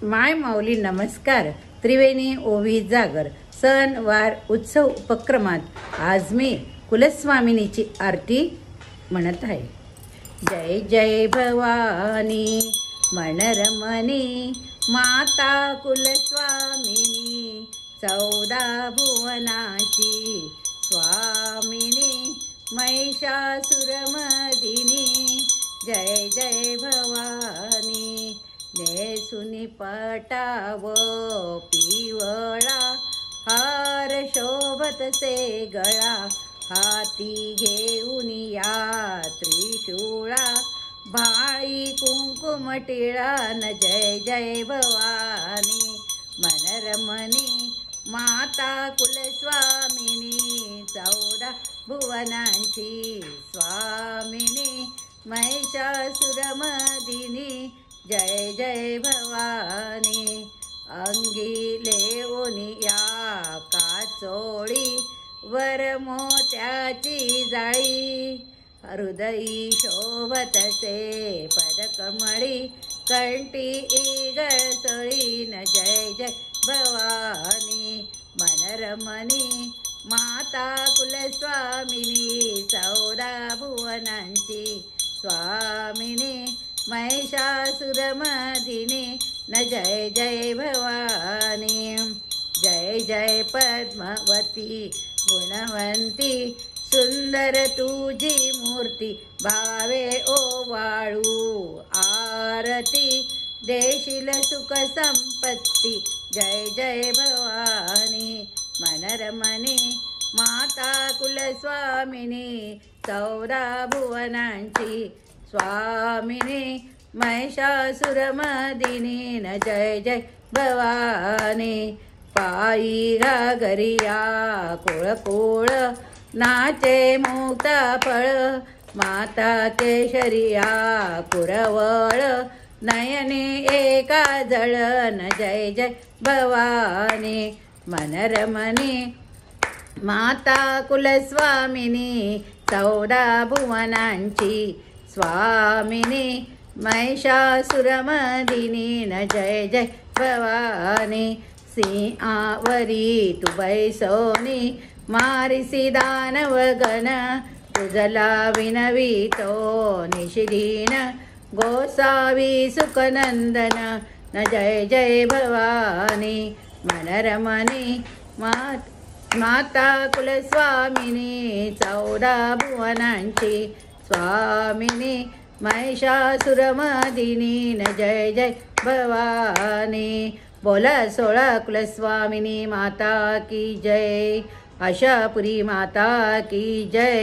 माय माऊली नमस्कार. त्रिवेणी ओवी जागर सण वार उत्सव उपक्रमात आज मी कुलस्वामिनीची आरती म्हणत आहे. जय जय भवानी मनरमणी माता कुलस्वामिनी 14 भुवनाची स्वामिनी महिषासुरमर्दिनी. जय जय भवानी नेसुनी पटाव पिवळा हार शोभतसे गळा हाती घेऊन या त्रिशूळा भाळी कुंकुम टिळा न. जय जय भवानी मनरमणी माता कुलस्वामिनी 14 भुवनांची स्वामिनी महिषासुरमर्दिनी. जय जय भवानी अंगी लेऊनी या काचोळी वर मोत्याची जाळी हृदयी शोभतसे पदकमळी कंठी गळसळी न. जय जय भवानी मनरमणी माता कुलस्वामिनी 14 भुवनांची स्वामिनी महिषासुरमर्दिनी न. जय जय भवानी जय जय पद्मावती गुणवंती सुंदर तुझी मूर्ती भावे ओवाळू आरती देशील सुख संपत्ती. जय जय भवानी मनरमणी माता कुलस्वामिनी 14 भुवनांची स्वामिनी महिषासुरमर्दिनी न. जय जय भवानी पायी घागरिया कोळ नाचे मुक्ता फळ माता केशरिया कुरवळ नयने एका जळ न. जय जय भवानी मनरमणी माता कुलस्वामिनी 14 भुवनांची स्वामिनी महिषासुरमर्दिनी न. जय जय भवानी सिंहावरी तू बैसोनी मारिसी दानव गण तुझला विनवितो निशिदीन गोसावी सुखनंदन न. जय जय भवानी मनरमणी माता कुलस्वामिनी 14 भुवनांची स्वामिनी महिषासुरमर्दिनी न. जय जय भवानी बोला 16 कुलस्वामिनी माता की जय. आशापुरी माता की जय.